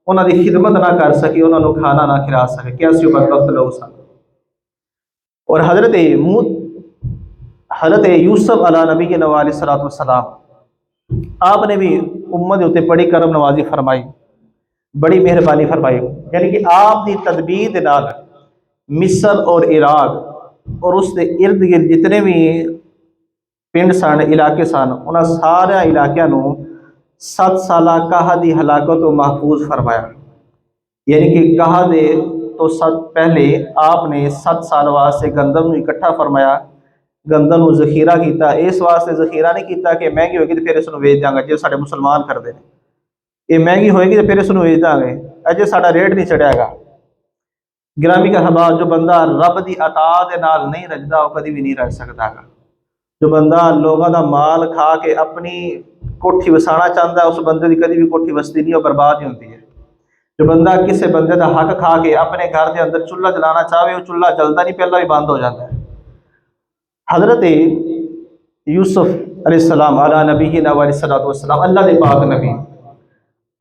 انہوں نے خدمت نہ کر سکی، انہوں نے کھانا نہ کھلا سکے، کیسے بدبخت لوگ سن۔ اور حضرت یوسف علیہ نبی علیہ الصلوۃ والسلام آپ نے بھی امت اتنے بڑی کرم نوازی فرمائی، بڑی مہربانی فرمائی، یعنی کہ آپ کی تدبیر دے نال مصر اور عراق اور اس کے ارد گرد جتنے بھی پنڈ سن، علاقے سن، انہاں سارے علاقوں نو 7 سالہ قحط دی ہلاکت تو محفوظ فرمایا۔ یعنی کہ قحط دے تو پہلے آپ نے 7 سال واسطے گندم اکٹھا فرمایا، گندم کو ذخیرہ کیتا، اس واسطے ذخیرہ نہیں کیتا کہ مہنگی ہوئے گی تو پھر اس کو ویچ دیں گے، جو سارے مسلمان کرتے ہیں، یہ مہنگی ہوئے گی تو پھر اس کو ویچ دیں گے، اجے سارا ریٹ نہیں چڑھے گا۔ گرامی کا حباب، جو بندہ رب دی عطا دے نال نہیں رجدا وہ کبھی بھی نہیں رج سکتا گا۔ جو بندہ لوگوں دا مال کھا کے اپنی کوٹھی وسانا چاہتا ہے، اس بندے دی کبھی بھی کوٹھی وستی نہیں، وہ برباد ہی ہوتی ہے۔ جو بندہ کسی بندے دا حق کھا کے اپنے گھر کے اندر چولہا جلانا چاہے، وہ چولہا جلتا نہیں، پہلا بھی بند ہو جاتا ہے۔ حضرت یوسف علیہ السلام علیہ نبی علیہ الصلوۃ والسلام اللہ دے پاک نبی،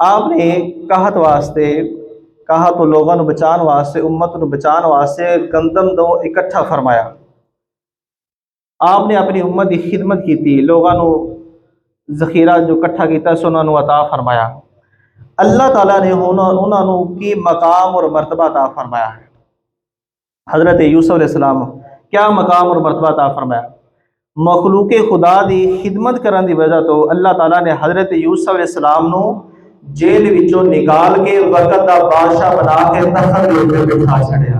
آپ نے قحط واسطے تو لوگوں کو بچان واسطے، امت کو بچان واسطے گندم دو اکٹھا فرمایا۔ آپ نے اپنی امت کی خدمت کی تھی، لوگوں کو ذخیرہ جو اکٹھا کیتا سو انہوں نے عطا فرمایا۔ اللہ تعالیٰ نے انہوں کی مقام اور مرتبہ عطا فرمایا ہے۔ حضرت یوسف علیہ السلام کیا مقام اور مرتبہ عطا فرمایا؟ مخلوق خدا دی خدمت کرن دی وجہ تو اللہ تعالیٰ نے حضرت یوسف علیہ السلام نو جیل وچوں نکال کے وقت دا بادشاہ بنا کے تخت دے اوپر بٹھا چھڑیا۔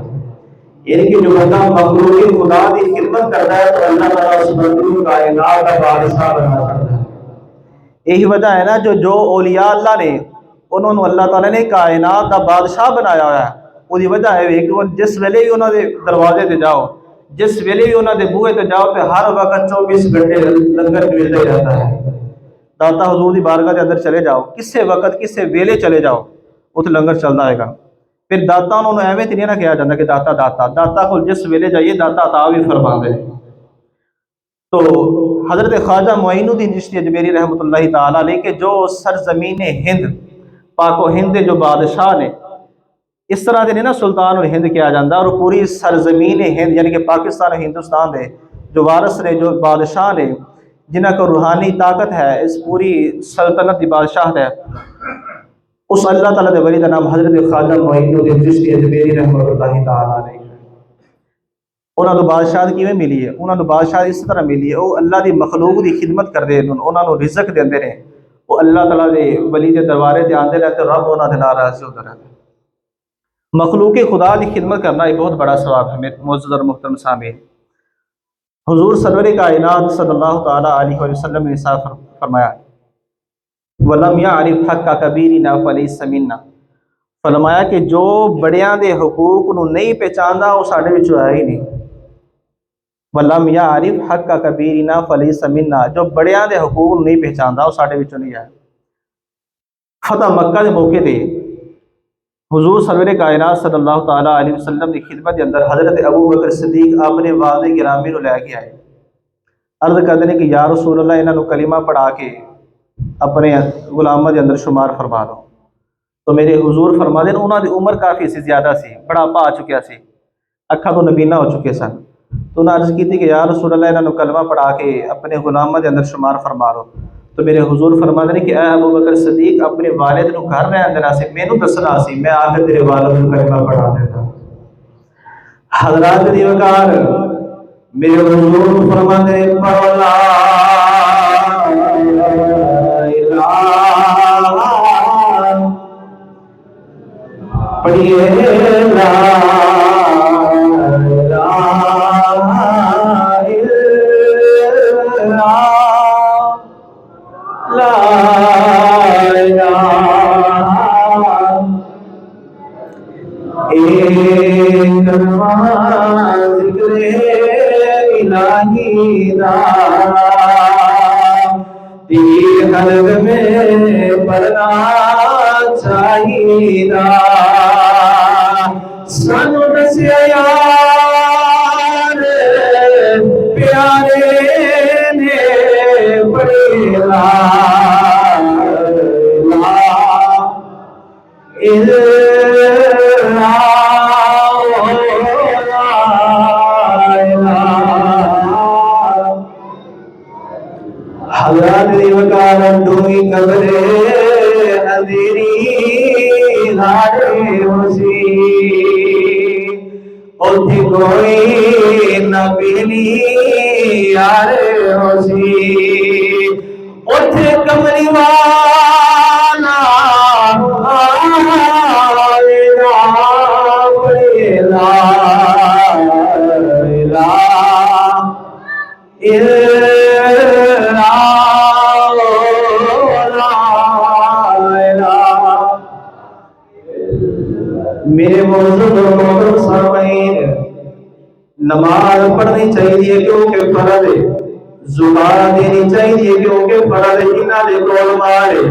یعنی کہ جو بندہ مخلوق خدا کی خدمت کرتا ہے تو اللہ تعالیٰ اس بندے کو کائنات کا بادشاہ بنا کرتا ہے۔ یہی وجہ ہے نا جو اولیاء اللہ نے انہوں نے اللہ تعالیٰ نے کائنات کا بادشاہ بنایا ہوا ہے، وہی وجہ ہے کہ جس ویلے بھی انہوں نے دروازے تے جاؤ، جس ویلے بھی انہوں نے بوئے تے جاؤ تو ہر وقت 24 گھنٹے لنگر ملتا ہی رہتا ہے۔ داتا حضور دی بارگاہ کے اندر چلے جاؤ، کسے وقت کسے ویلے چلے جاؤ اتنے لنگر چلتا ہے گا۔ پھر داتا انہوں نے ایویں نہیں نہ کہا جاتا کہ داتا کو جس ویلے جائیے داتا عطا بھی فرما دے۔ تو حضرت خواجہ معین الدین چشتی اجمیری رحمۃ اللہ تعالیٰ علیہ کہ جو سرزمین ہند، پاک و ہند جو بادشاہ نے، اس طرح دے نا سلطان اور ہند کیا جاتا، اور پوری سرزمین ہند یعنی کہ پاکستان اور ہندوستان دے جو وارث نے، جو بادشاہ نے، جنہ کو روحانی طاقت ہے، اس پوری سلطنت دی بادشاہ ہے، اس اللہ تعالیٰ دے ولی دا نام حضرت خواجہ معین الدین چشتی اجمیری رحمۃ اللہ تعالیٰ علیہ۔ انہوں نے بادشاہ کیویں ملی ہے؟ انہوں نے بادشاہ اس طرح ملی ہے، وہ اللہ دی مخلوق دی خدمت کرتے ہیں، انہوں نے رزق دیندے نے، وہ اللہ تعالیٰ دے ولی دے دربارے تے آندے رہتے، رب انہوں نے نال راضی ہوتا رہتا۔ مخلوق خدا کی خدمت کرنا ایک بہت بڑا ثواب ہے معزز اور محترم سامعین۔ حضور سرور کائنات صلی اللہ تعالیٰ علیہ وسلم نے صاف فرمایا، وَلَمْ يَعْرِفْ حَقَّ كَبِيرِنَا فَلَيْسَ مِنَّا، فرمایا کہ جو بڑیاں دے حقوق نو نہیں پہچاندا وہ ساڈے وچوں ہے ہی نہیں۔ وَلَمْ يَعْرِفْ حَقَّ كَبِيرِنَا فَلَيْسَ مِنَّا، جو بڑیاں دے حقوق نو نہیں پہچاندا وہ ساڈے وچوں نہیں ہے۔ فتح مکہ دے موقع تے حضور سرور کائنات صلی اللہ تعالیٰ علیہ وسلم کی خدمت کے اندر حضرت ابو بکر صدیق اپنے والد گرامی نو لے کے آئے، عرض کرتے ہیں کہ یا رسول اللہ انہاں نو کلمہ پڑھا کے اپنے غلامہ دے اندر شمار فرما دو۔ تو میرے حضور فرما دے انہاں دی عمر کافی سی زیادہ سی، بڑھاپا آ چکیا سی، اکھاں تو نبینا ہو چکے سن۔ تو انہاں عرض کی کہ یا رسول اللہ انہاں نو کلمہ پڑھا کے اپنے غلامہ دے اندر شمار فرما دو۔ تو میرے حضور فرما دے کہ اے ابو بکر صدیق اپنے والد نو گھر رہن دینا سی، مینوں دسنا سی، میں آ کے تیرے والد نو کلمہ پڑھا دیتا۔ حضرات دی وقار میرے حضور فرما دے پڑھو لا الہ، پڑھیے لا قلب میں پڑھنا چاہیے، سانو دسیا یار پیارے نے پڑھی لا حضرات دی وکالت دوئی قبرے اندھیری لاڑے ہوسی، اتھی کوئی نہ بیلی یارے ہوسی، اتھے کمری والا میرے موضوع سامعین، نماز پڑھنی چاہیے کیونکہ فرض ہے، زکات دینی چاہیے کیونکہ فرض ہے، جنہاں دے کول مال ہے،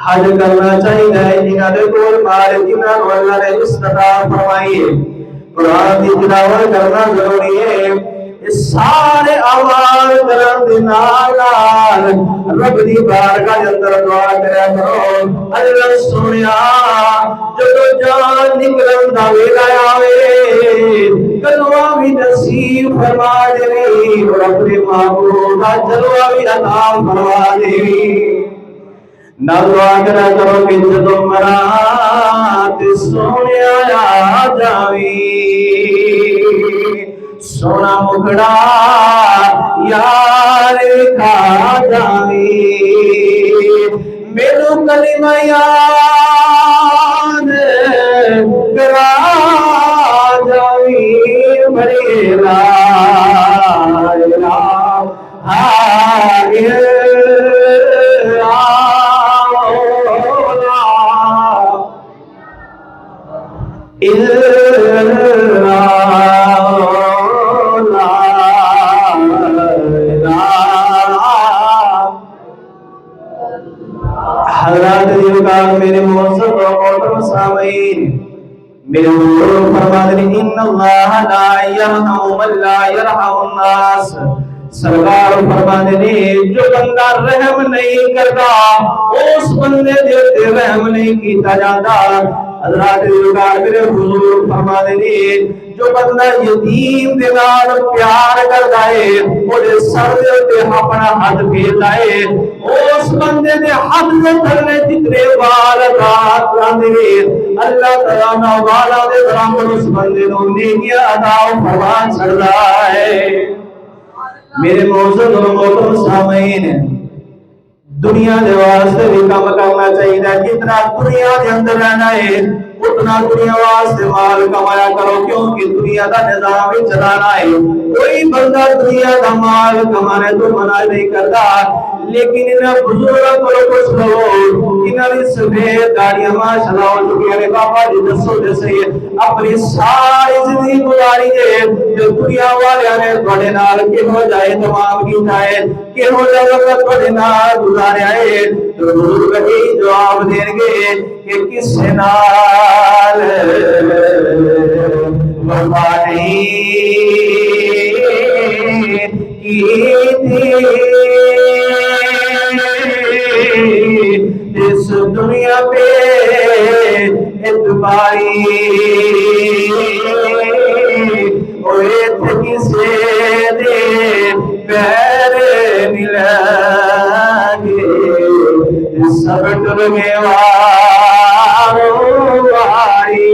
حج کرنا چاہیے جنہاں دے کول مال ہے، جنہاں کو اللہ نے استطاعت فرمائی ہے، قرآن کی تلاوت کرنا ضروری ہے۔ اس سارے اعمال کرن دے نال رب دی بارگاہ دے اندر دعا کریا کرو، اللہ سونیا جدو جان نکلن دا ویلا آوے کلوہ بھی نصیب فرما دے، اور اپنے معبود دا جلوہ بھی عطا فرما دے۔ نہ دعا کرا کرو کہ جدو مرات سونیا آ جاوی، سونا مکڑا یار کھا جاوی، میرو کلمہ یاد کرا جاوی، بڑی لا الہ الا حضرات دیوکار میرے موسم و محترم سامعین، میرے حضور فرماتے ہیں ان اللہ لا یرحم من لا یرحم الناس، سرکار فرماتے ہیں جو بندہ رحم نہیں کرتا اس بندے دے رحم نہیں کیتا جاتا، حضرات بزرگار میرے حضور فرما دے جو بندہ یتیم دے نال پیار کردا ہے او دے سر تے اپنا ہاتھ پھیردا ہے اس بندے دے ہاتھ دے تھلے جتنے وال رات راندے اللہ تعالی نا والا دے برابر اس بندے نو نیکیاں عطا فرما چھڑدا ہے۔ میرے معزز اور محترم سامعین، دنیا دے واسطے بھی کام کرنا چاہیے، جتنا دنیا دے اندر رہنا ہے اتنا دنیا واسطے مال کمایا کرو، کیونکہ دنیا دا نظام ہی چلانا ہے۔ کوئی بندہ دنیا دا مال کمانے تو منع نہیں کرتا، لیکن انہاں بزرگاں کو کچھ لو انہاں دی سفید داڑیاں ماشاءاللہ ہو چکی ہیں، بابا جی دسو تے صحیح اپنی ساری زندگی گزاری ہے جو دنیا والے نے تھوڑے نال کہو جائے تمام کیتا ہے، کہو جائے وقت تھوڑے نال گزاریا ہے، تو بزرگ ہی جواب دیں گے کہ کس نال وفا نہیں کیتی اس دنیا پہ اتباری ہوئے تھے کسے دے پیر ملے سب ٹرمے وارو آئی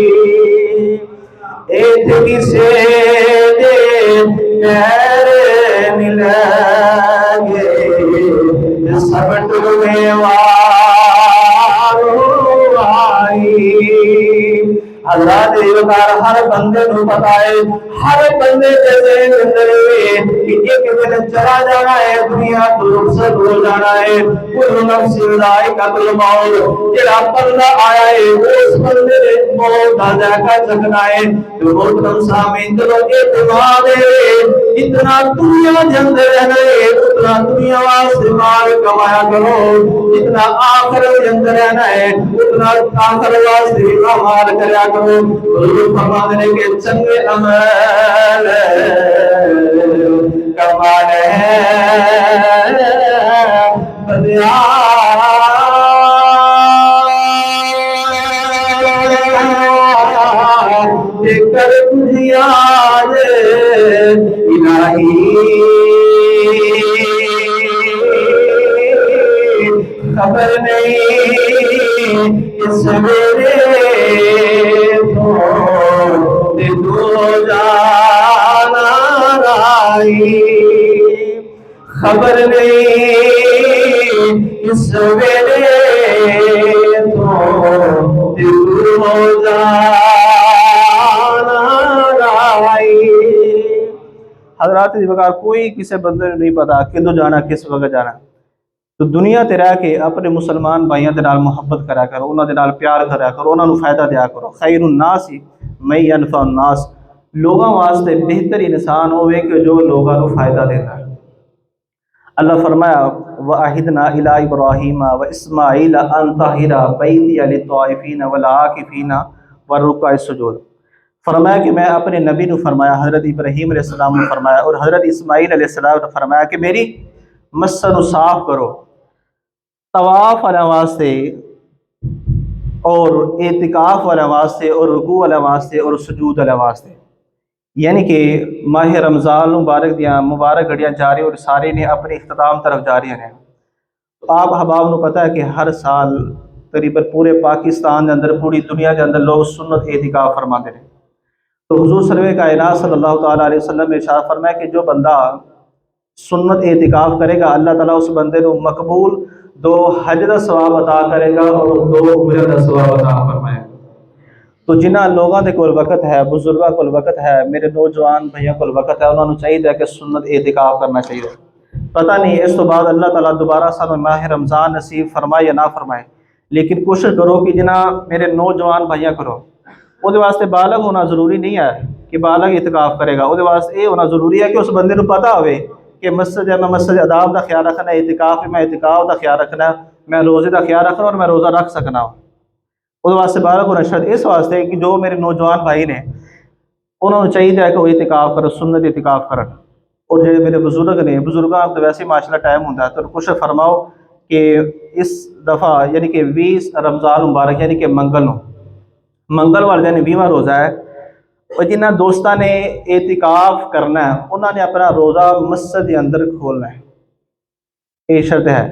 ایتھ کسے دے پیر ملیں گے سب ٹرمے وارو آئی۔ حضرات وقار ہر بندے نو پتا ہے، ہر بندے جیسے اندر کہ ایک دن چلا جانا ہے، دنیا تو رخصت ہو جانا ہے، کل نفس ذائقۃ الموت، جڑا بندہ آیا ہے اس بندے نے موت دا ذائقہ چکھنا ہے۔ تو محترم سامعین جب اعتماد ہے اتنا دنیا کے اندر رہنا ہے اتنا دنیا واسطے مال کمایا کرو، جتنا آخرت کے اندر رہنا ہے اتنا آخرت واسطے مال کریا کرو۔ حضور فرماتے ہیں کہ چنگے عمل کمانے بدیا کر تجھیا الہی خبر نہیں اس میرے تو جانا رائی خبر نہیں اس میرے تو جانا رائی۔ حضرات اس وقت کوئی کسی بندے نہیں پتا کدو جانا کس وقت جانا، تو دنیا تے رہ کے اپنے مسلمان بھائیاں دے نال محبت کریا کرو، انہاں دے نال پیار کریا کرو، انہاں نو فائدہ دیا کرو۔ خیر الناس من ینفع الناس، لوگاں واسطے بہترین انسان ہوئے کہ جو لوگاں نو فائدہ دیتا ہے۔ اللہ فرمایا وَأَعِدْنَا إِلَىٰ إِبْرَاهِيمَ وَإِسْمَاعِيلَ أَن طَهِّرَ بَيْتِيَ لِلطَّائِفِينَ وَالْعَاكِفِينَ وَالرُّكَّعِ السُّجُودِ۔ فرمایا کہ میں اپنے نبی نے فرمایا، حضرت ابراہیم علیہ السلام نے فرمایا اور حضرت اسماعیل علیہ السلام نے فرمایا کہ میری مسجد صاف کرو، طواف والے واسطے اور اعتکاف والے واسطے اور رکوع والے واسطے اور سجود والے واسطے، یعنی کہ ماہ رمضان مبارک دیاں مبارک گھڑیاں جاری اور سارے نے اپنے اختتام طرف جاری ہیں۔ تو آپ احباب کو پتہ ہے کہ ہر سال قریب پورے پاکستان کے اندر پوری دنیا کے اندر لوگ سنت اعتکاف فرماتے ہیں۔ تو حضور سرور کائنات صلی اللہ تعالیٰ علیہ وسلم نے ارشاد فرمایا کہ جو بندہ سنت اعتکاف کرے گا اللہ تعالیٰ اس بندے کو مقبول 2 حج کا ثواب عطا کرے گا اور 2 عمرہ کا ثواب عطا فرمائے گا۔ تو جنہ لوگوں کے کول وقت ہے، بزرگوں کول وقت ہے، میرے نوجوان بھائیوں کول وقت ہے، انہوں نے چاہیے کہ سنت اعتکاف کرنا چاہیے۔ پتہ نہیں اس تو بعد اللہ تعالیٰ دوبارہ سانوں ماہ رمضان نصیب فرمائے یا نہ فرمائے، لیکن کوشش کرو کہ جنہ میرے نوجوان بھائیاں کرو وہ واسطے بالغ ہونا ضروری نہیں ہے کہ بالغ اعتکاف کرے گا، وہ واسطے یہ ہونا ضروری ہے کہ اس بندے کو پتہ ہوئے کہ مسجد ہے میں مسجد آداب کا خیال رکھنا ہے، اعتکاف ہے میں اعتکاف کا خیال رکھنا ہے، میں روزے کا خیال رکھنا اور میں روزہ رکھ سکنا ہوں۔ اس واسطے بالغ ہونا شرط اس واسطے کہ جو میرے نوجوان بھائی نے انہوں نے چاہیے کہ وہ اعتکاف کرو، سنت اعتکاف کرن، اور جو میرے بزرگ نے بزرگاں تو ویسے ماشاءاللہ ٹائم ہوتا ہے تو کوشش فرماؤ کہ اس دفعہ یعنی کہ 20 رمضان مبارک یعنی کہ منگل نو منگلوار دن 20واں روزہ ہے، اور جنہ دوستاں نے اعتکاف کرنا ہے انہوں نے اپنا روزہ مسجد کے اندر کھولنا ہے۔ یہ شرط ہے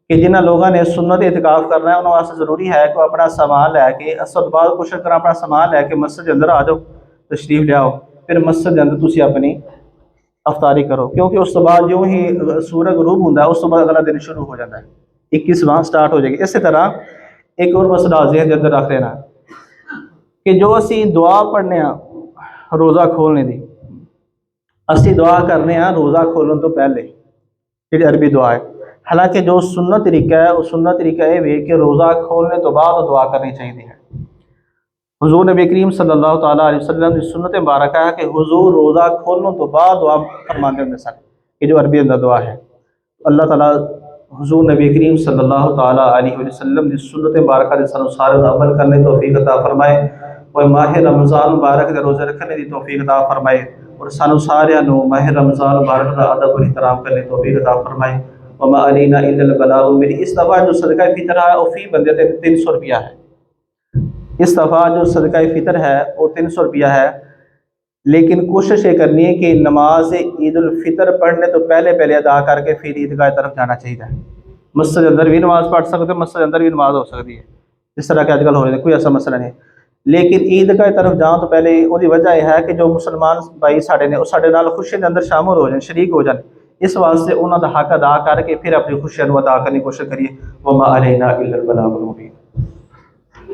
کہ جنہ لوگوں نے سنت اعتکاف کرنا ہے انہوں واسطے ضروری ہے کہ وہ اپنا سامان لے کے اصل بعد کوشش کرنا اپنا سامان لے کے مسجد کے اندر آ جاؤ، تشریف لے آؤ، پھر مسجد کے اندر تسی اپنی افطاری کرو، کیونکہ اس تو بعد جو ہی سورج غروب ہوتا ہے اس تو بعد اگلا دن شروع ہو جاتا ہے، 21واں سٹارٹ ہو جائے گی۔ اسی طرح ایک اور مسئلہ ذہن کے اندر رکھ لینا کہ جو اسی دعا پڑھنے ہاں روزہ کھولنے دی، اسی دعا کرنے ہاں روزہ کھولن تو پہلے، جی عربی دعا ہے، حالانکہ جو سنت طریقہ ہے وہ سنت طریقہ یہ بھی کہ روزہ کھولنے تو بعد دعا کرنی چاہیے ہے۔ حضور نبی کریم صلی اللہ تعالیٰ علیہ وسلم کی سنت مبارکہ ہے کہ حضور روزہ کھولنے تو بعد دعا فرماتے ہوتے سن، کہ جو عربی اندر دعا ہے۔ اللہ تعالیٰ حضور نبی کریم صلی اللہ تعالیٰ علیہ وسلم کی سنت مبارکہ کے سانوں سارے عمل کرنے کی توفیق عطا فرمائے، اور ماہ رمضان مبارک کے روزے رکھنے کی توفیق عطا فرمائے، اور سانوں سارے ماہ رمضان مبارک کا ادب اور احترام کرنے کی توفیق عطا فرمائے۔ وما علینا الا البلاغ۔ میری اس دفعہ جو صدقہ فطر ہے وہ فی بندے تے 300 روپیہ ہے، اس دفعہ جو صدقہ فطر ہے وہ 300 روپیہ ہے، لیکن کوشش یہ کرنی ہے کہ نماز عید الفطر پڑھنے تو پہلے ادا کر کے پھر عیدگاہ طرف جانا چاہیے۔ مسجد اندر بھی نماز پڑھ سکتے، مسجد اندر بھی نماز ہو سکتی ہے، جس طرح کہ آج کل ہو رہی ہے، کوئی ایسا مسئلہ نہیں، لیکن عیدگاہ طرف جاؤں تو پہلے وہی وجہ یہ ہے کہ جو مسلمان بھائی ساڈے نے وہ ساڈے نال خوشی کے اندر شامل ہو جائیں، شریک ہو جائیں، اس واسطے انہوں کا حق ادا کر کے پھر اپنی خوشیاں ادا کرنے کی کوشش کریے۔ وما علینا الا البلاغ المبین۔